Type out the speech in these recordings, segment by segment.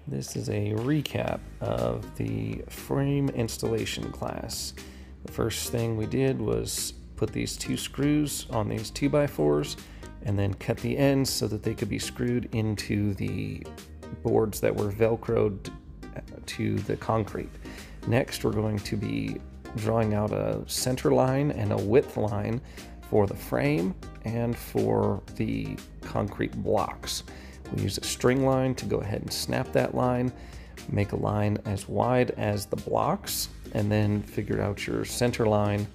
This is a recap of the frame installation class. The first thing we did was put these 2 screws on these 2x4s and then cut the ends so that they could be screwed into the boards that were velcroed to the concrete. Next, we're going to be drawing out a center line and a width line for the frame and for the concrete blocks. We use a string line to go ahead and snap that line, make a line as wide as the blocks, and then figure out your center line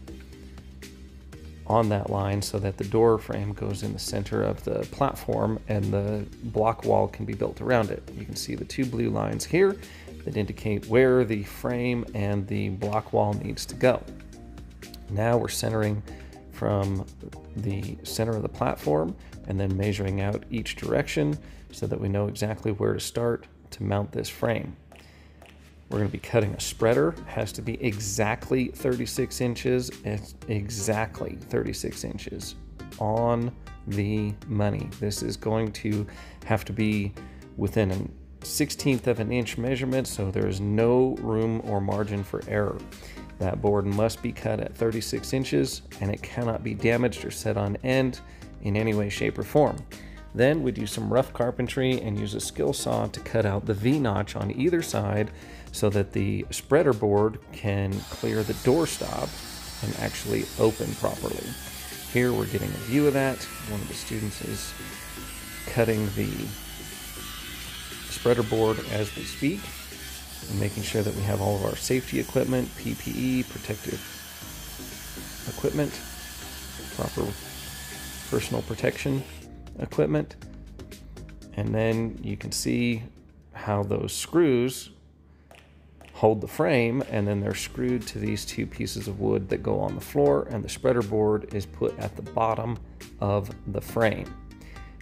on that line so that the door frame goes in the center of the platform and the block wall can be built around it. You can see the 2 blue lines here that indicate where the frame and the block wall needs to go. Now we're centering from the center of the platform and then measuring out each direction so that we know exactly where to start to mount this frame. We're going to be cutting a spreader. It has to be exactly 36 inches. It's exactly 36 inches on the money. This is going to have to be within a 1/16 of an inch measurement, so there is no room or margin for error. That board must be cut at 36 inches and it cannot be damaged or set on end in any way, shape, or form. Then we do some rough carpentry and use a skill saw to cut out the V-notch on either side so that the spreader board can clear the doorstop and actually open properly. Here we're getting a view of that. One of the students is cutting the spreader board as we speak and making sure that we have all of our safety equipment, PPE, protective equipment, proper personal protection equipment. And then you can see how those screws hold the frame, and then they're screwed to these 2 pieces of wood that go on the floor, and the spreader board is put at the bottom of the frame.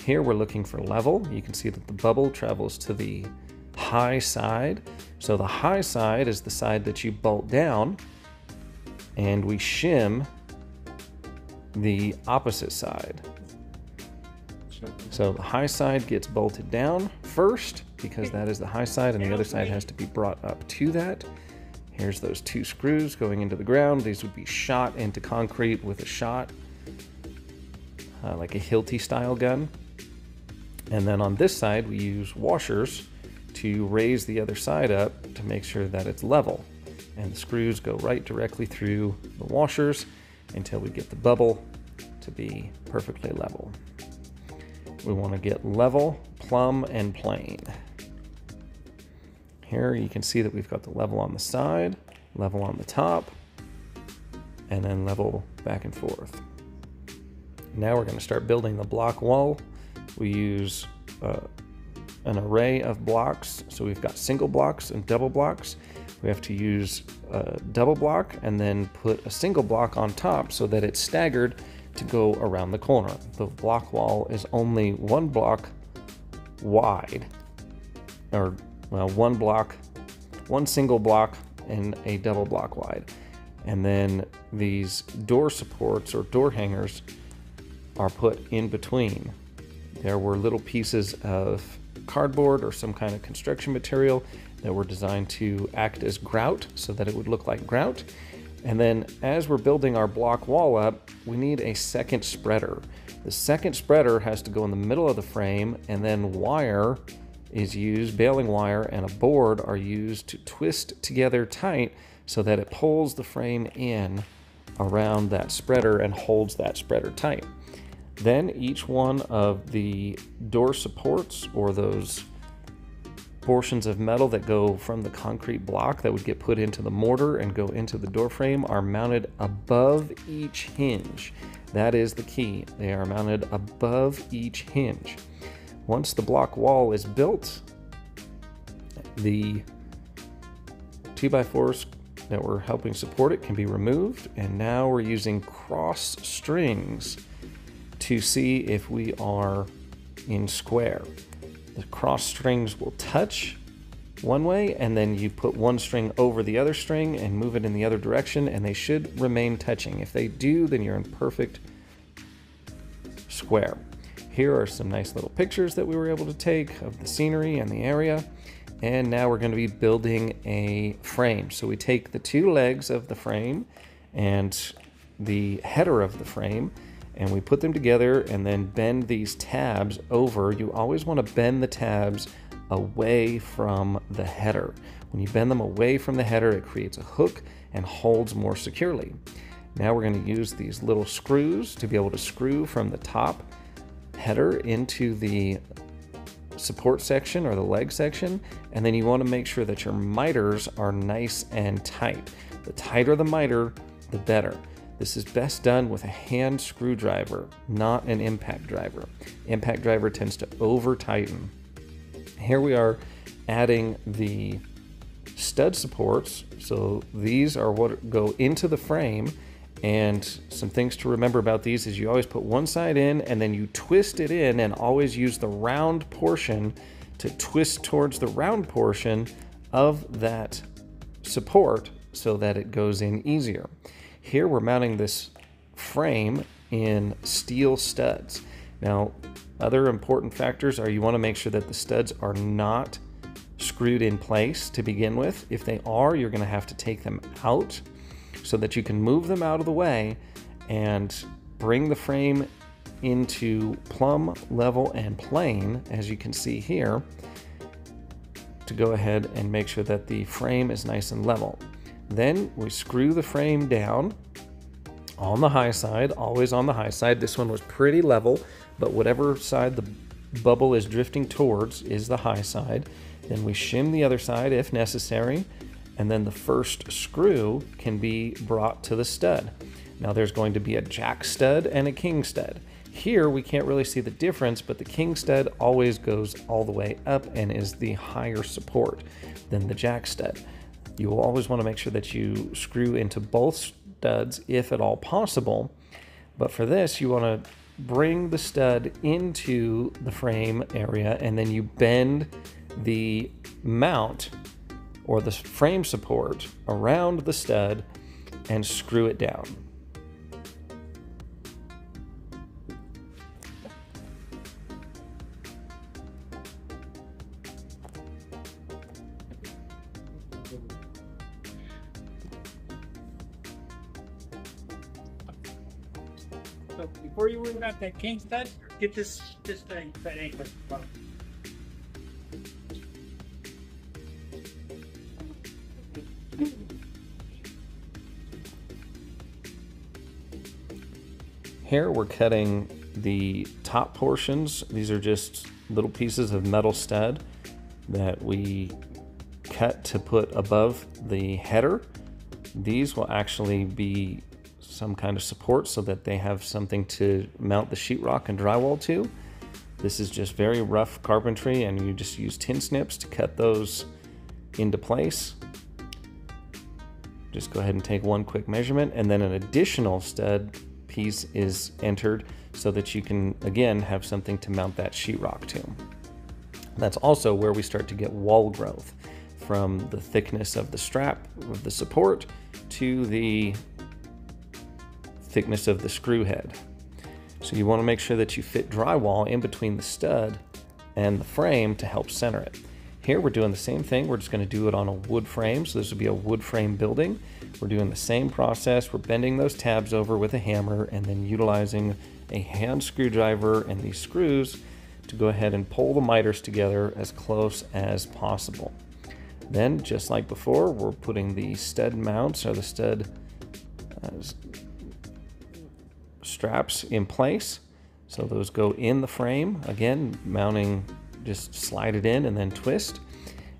Here we're looking for level. You can see that the bubble travels to the high side. So the high side is the side that you bolt down, and we shim the opposite side. So the high side gets bolted down first because that is the high side, and the other side has to be brought up to that. Here's those 2 screws going into the ground. These would be shot into concrete with a shot, like a Hilti style gun. And then on this side, we use washers to raise the other side up to make sure that it's level. And the screws go right directly through the washers until we get the bubble to be perfectly level. We want to get level, plumb, and plane. Here you can see that we've got the level on the side, level on the top, and then level back and forth. Now we're going to start building the block wall. We use an array of blocks. So we've got single blocks and double blocks. We have to use a double block and then put a single block on top so that it's staggered to go around the corner. The block wall is only 1 block wide, or well, 1 single block and a double block wide. And then these door supports or door hangers are put in between. There were little pieces of cardboard or some kind of construction material that were designed to act as grout so that it would look like grout. And then as we're building our block wall up, we need a second spreader. The second spreader has to go in the middle of the frame, and then wire is used, baling wire and a board are used to twist together tight so that it pulls the frame in around that spreader and holds that spreader tight. Then each one of the door supports, or those portions of metal that go from the concrete block that would get put into the mortar and go into the door frame, are mounted above each hinge. That is the key. They are mounted above each hinge. Once the block wall is built, the 2x4s that were helping support it can be removed, and now we're using cross strings to see if we are in square. The cross strings will touch one way, and then you put one string over the other string and move it in the other direction, and they should remain touching. If they do, then you're in perfect square. Here are some nice little pictures that we were able to take of the scenery and the area. and now we're going to be building a frame. So we take the two legs of the frame and the header of the frame, and we put them together and then bend these tabs over. You always want to bend the tabs away from the header. When you bend them away from the header, it creates a hook and holds more securely. Now we're going to use these little screws to be able to screw from the top header into the support section or the leg section, and then you want to make sure that your miters are nice and tight. The tighter the miter, the better. This is best done with a hand screwdriver, not an impact driver. Impact driver tends to over tighten. Here we are adding the stud supports. So these are what go into the frame, and some things to remember about these is you always put one side in and then you twist it in, and always use the round portion to twist towards the round portion of that support so that it goes in easier. Here we're mounting this frame in steel studs. Now, other important factors are you want to make sure that the studs are not screwed in place to begin with. If they are, you're going to have to take them out so that you can move them out of the way and bring the frame into plumb, level, and plane, as you can see here, to go ahead and make sure that the frame is nice and level. Then we screw the frame down on the high side, always on the high side. This one was pretty level, but whatever side the bubble is drifting towards is the high side. Then we shim the other side if necessary, and then the first screw can be brought to the stud. Now there's going to be a jack stud and a king stud. Here we can't really see the difference, but the king stud always goes all the way up and is the higher support than the jack stud. You will always want to make sure that you screw into both studs if at all possible, but for this you want to bring the stud into the frame area, and then you bend the mount or the frame support around the stud and screw it down. So before you worry about that king stud, get this thing that ain't with the bottom. Here we're cutting the top portions. These are just little pieces of metal stud that we cut to put above the header. These will actually be some kind of support so that they have something to mount the sheetrock and drywall to. This is just very rough carpentry, and you just use tin snips to cut those into place. Just go ahead and take one quick measurement, and then an additional stud piece is entered so that you can again have something to mount that sheetrock to. That's also where we start to get wall growth, from the thickness of the strap of the support to the thickness of the screw head. So you want to make sure that you fit drywall in between the stud and the frame to help center it. Here we're doing the same thing. We're just going to do it on a wood frame. So this would be a wood frame building. We're doing the same process. We're bending those tabs over with a hammer and then utilizing a hand screwdriver and these screws to go ahead and pull the miters together as close as possible. Then, just like before, we're putting the stud mounts or the stud straps in place. So those go in the frame. Again, mounting, just slide it in and then twist.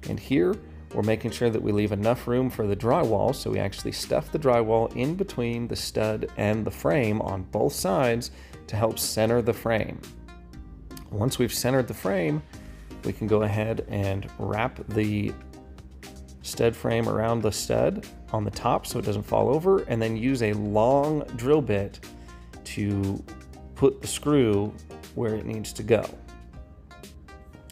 And here we're making sure that we leave enough room for the drywall, so we actually stuff the drywall in between the stud and the frame on both sides to help center the frame. Once we've centered the frame, we can go ahead and wrap the stud frame around the stud on the top so it doesn't fall over, and then use a long drill bit to put the screw where it needs to go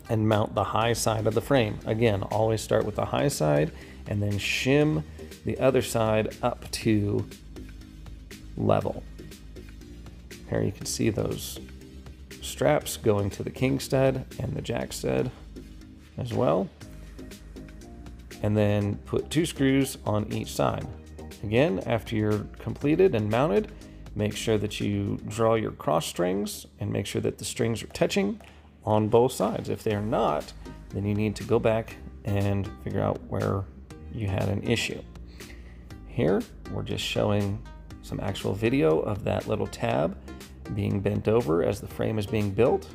and mount the high side of the frame. Again, always start with the high side and then shim the other side up to level. Here you can see those straps going to the king stud and the jack stud as well. and then put 2 screws on each side. Again, after you're completed and mounted, make sure that you draw your cross strings and make sure that the strings are touching on both sides. If they are not, then you need to go back and figure out where you had an issue. Here, we're just showing some actual video of that little tab being bent over as the frame is being built.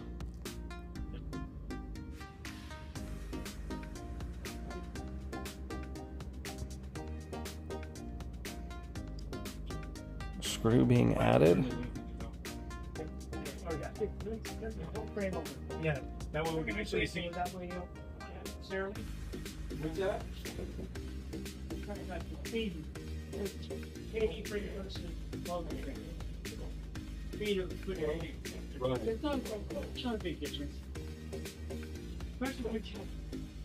Screw being added. Yeah, that way we can actually see. That way, Sarah. What's that? It's not a big difference. Especially when you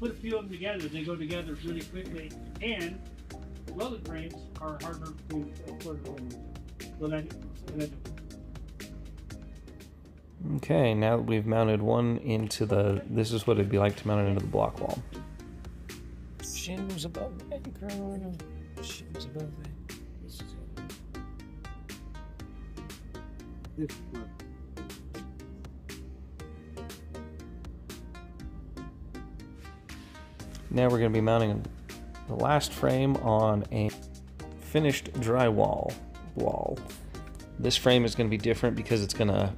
put a few of them together, they go together really quickly, and welded frames are harder to put on. Okay, now that we've mounted one into the, this is what it'd be like to mount it into the block wall. Shims above anchor, shims above it. Now we're going to be mounting the last frame on a finished drywall wall. This frame is going to be different because it's going to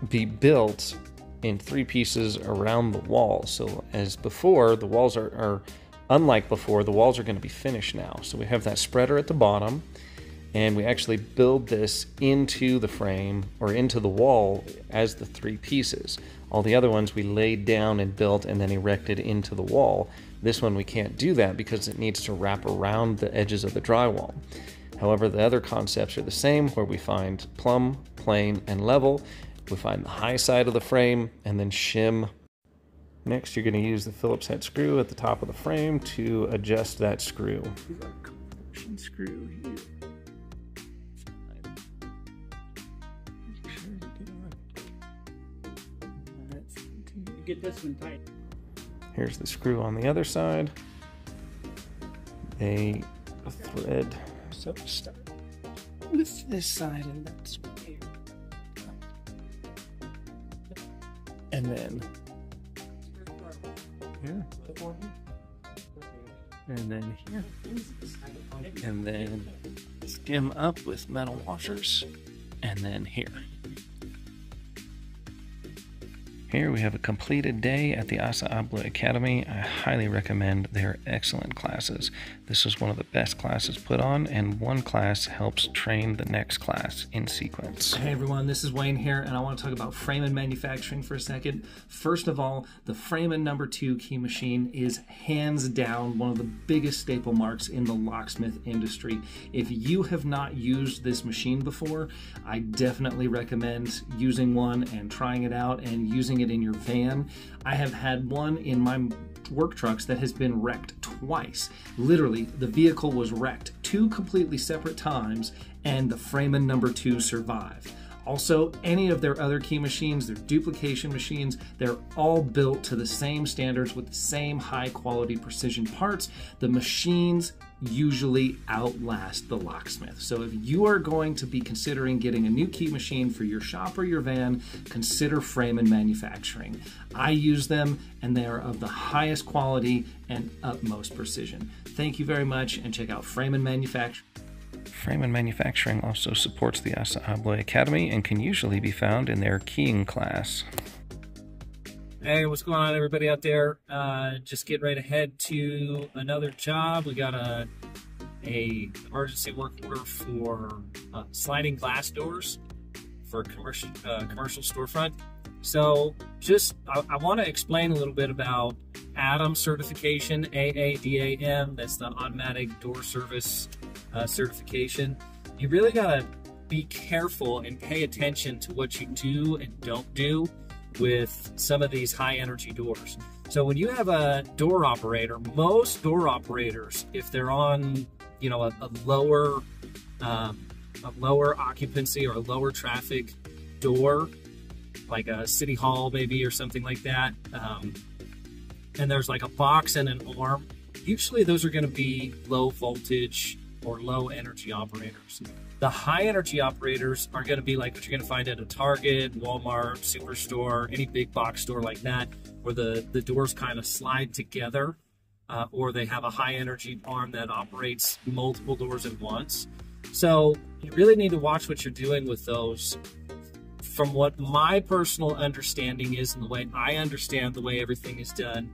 be built in 3 pieces around the wall. So as before, the walls are unlike before, the walls are going to be finished now. So we have that spreader at the bottom, and we actually build this into the frame or into the wall as the 3 pieces. All the other ones we laid down and built and then erected into the wall. This one we can't do that because it needs to wrap around the edges of the drywall. However, the other concepts are the same, where we find plumb, plane, and level. We find the high side of the frame and then shim. Next, you're going to use the Phillips head screw at the top of the frame to adjust that screw. Screw here. Get this one tight. Here's the screw on the other side. A thread. So start with this side and that's here. And then here. And then here. And then skim up with metal washers. And then here. Here we have a completed day at the ASSA ABLOY Academy. I highly recommend their excellent classes. This was one of the best classes put on, and one class helps train the next class in sequence. Hey everyone, this is Wayne here, and I want to talk about frame and manufacturing for a second. First of all, the Freeman #2 key machine is hands down one of the biggest staple marks in the locksmith industry. If you have not used this machine before, I definitely recommend using one and trying it out and using it in your van. I have had one in my work trucks that has been wrecked twice. Literally, the vehicle was wrecked 2 completely separate times, and the Freeman #2 survived. Also, any of their other key machines, their duplication machines, they're all built to the same standards with the same high quality precision parts. The machines usually outlast the locksmith. So if you are going to be considering getting a new key machine for your shop or your van, consider Freeman Manufacturing. I use them and they are of the highest quality and utmost precision. Thank you very much, and check out Freeman Manufacturing. Freeman Manufacturing also supports the ASSA ABLOY Academy and can usually be found in their keying class. Hey, what's going on, everybody out there? Just getting ready to head to another job. We got a emergency work order for sliding glass doors for a commercial storefront. So I want to explain a little bit about ADAM certification, AADAM. That's the automatic door service certification. You really got to be careful and pay attention to what you do and don't do with some of these high energy doors. So when you have a door operator, most door operators, if they're on, you know, a lower occupancy or a lower traffic door, like a city hall maybe or something like that, and there's like a box and an arm usually those are going to be low voltage or low energy operators. The high energy operators are going to be like what you're going to find at a Target, Walmart, Superstore, any big box store like that, where the doors kind of slide together, or they have a high energy arm that operates multiple doors at once. So you really need to watch what you're doing with those. From what my personal understanding is and the way I understand the way everything is done,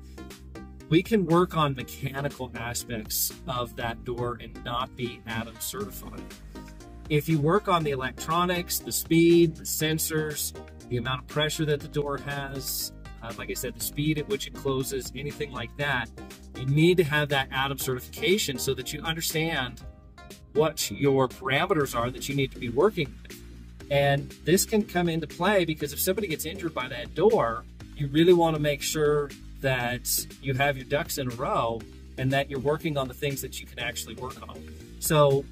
we can work on mechanical aspects of that door and not be ADAM certified. If you work on the electronics, the speed, the sensors, the amount of pressure that the door has, like I said, the speed at which it closes, anything like that, you need to have that ADAM certification so that you understand what your parameters are that you need to be working with. And this can come into play because if somebody gets injured by that door, you really want to make sure that you have your ducks in a row and that you're working on the things that you can actually work on. So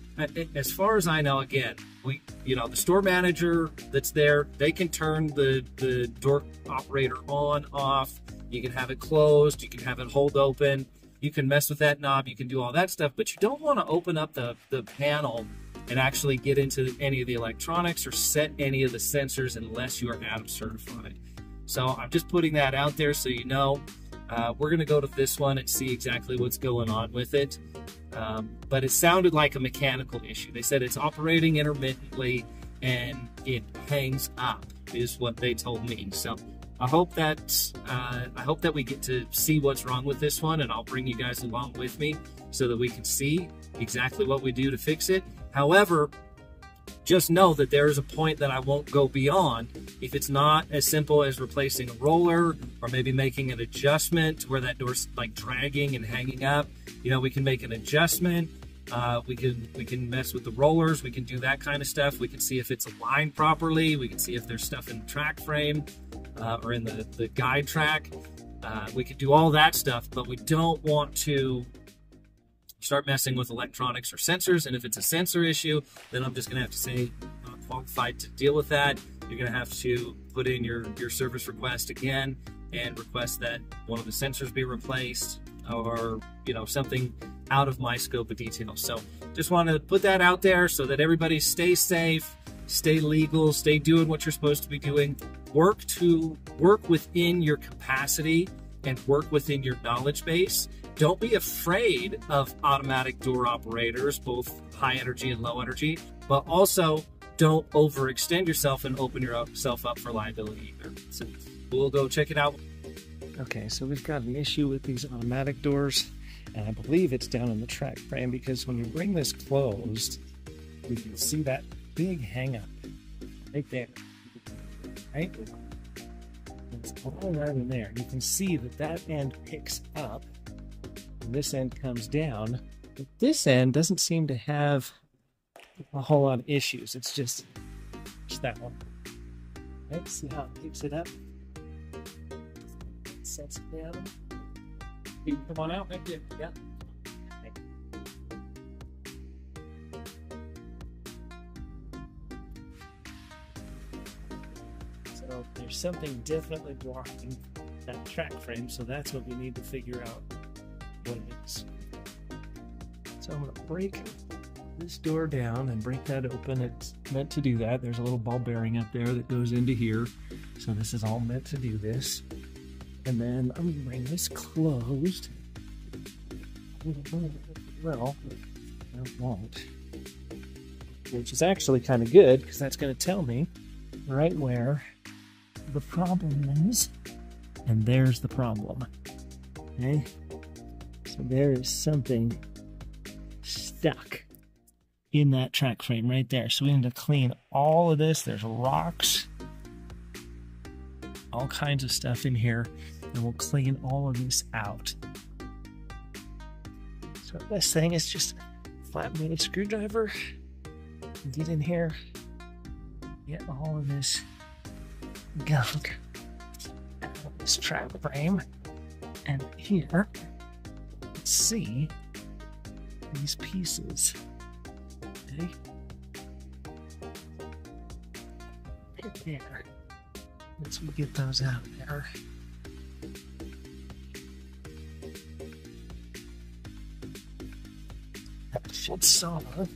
as far as I know, again, the store manager that's there, they can turn the door operator on, off. You can have it closed. You can have it hold open. You can mess with that knob. You can do all that stuff, but you don't want to open up the panel and actually get into any of the electronics or set any of the sensors unless you are ADAM certified. So I'm just putting that out there so you know. We're going to go to this one and see exactly what's going on with it. But it sounded like a mechanical issue. They said it's operating intermittently and it hangs up, is what they told me. So I hope that we get to see what's wrong with this one, and I'll bring you guys along with me so that we can see exactly what we do to fix it. However, just know that there is a point that I won't go beyond. If it's not as simple as replacing a roller or maybe making an adjustment to where that door's like dragging and hanging up, we can make an adjustment. We can mess with the rollers. We can do that kind of stuff. We can see if it's aligned properly. We can see if there's stuff in the track frame or in the guide track. We could do all that stuff, but we don't want to start messing with electronics or sensors. And if it's a sensor issue, then I'm just going to have to say I'm not qualified to deal with that. You're going to have to put in your service request again and request that one of the sensors be replaced, or something out of my scope of detail. So just want to put that out there so that everybody stays safe, stay legal, stay doing what you're supposed to be doing. Work within your capacity and work within your knowledge base. Don't be afraid of automatic door operators, both high energy and low energy, but also don't overextend yourself and open yourself up for liability either. So we'll go check it out. Okay, so we've got an issue with these automatic doors, and I believe it's down in the track frame, because when you bring this closed, you can see that big hang up right there, right? It's all right in there. You can see that end picks up, and this end comes down, but this end doesn't seem to have a whole lot of issues. It's just that one. Right? See how it picks it up? Sets it down. You can come on out. Thank you. Yeah. So there's something definitely blocking that track frame, so that's what we need to figure out what it is. So I'm going to break this door down and break that open. It's meant to do that. There's a little ball bearing up there that goes into here. So this is all meant to do this. And then I'm going to bring this closed. Well, I won't. Which is actually kind of good, because that's going to tell me right where the problem is. And there's the problem. Okay? So there is something stuck in that track frame right there. So we need to clean all of this. There's rocks, all kinds of stuff in here, and we'll clean all of this out. So this thing is just a flat-bladed screwdriver. Get in here, get all of this gunk out of this track frame, and here, let's see these pieces. Okay, right there. Once we get those out there, fits so well.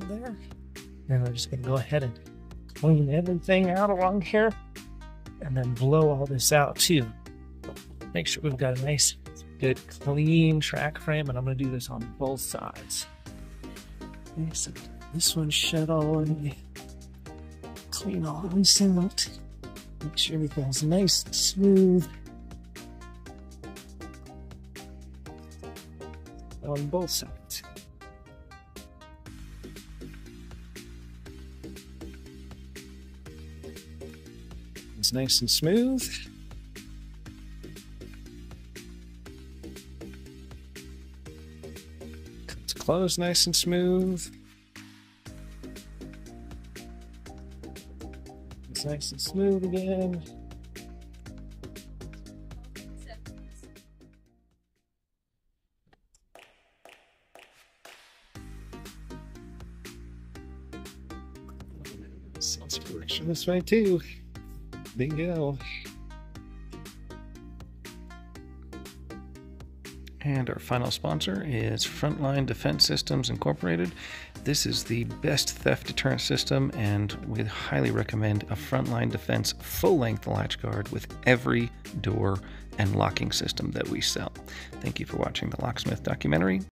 There. And I'm just going to go ahead and clean everything out along here and then blow all this out too. Make sure we've got a nice, good, clean track frame, and I'm going to do this on both sides. Okay, so this one shut all the way. Clean all this out. Make sure everything's nice and smooth on both sides. It's nice and smooth. It's closed nice and smooth. It's nice and smooth again. Let's direction this way too. Bingo. And our final sponsor is Frontline Defense Systems Incorporated. This is the best theft deterrent system, and we highly recommend a Frontline Defense full-length latch guard with every door and locking system that we sell. Thank you for watching the Locksmith documentary.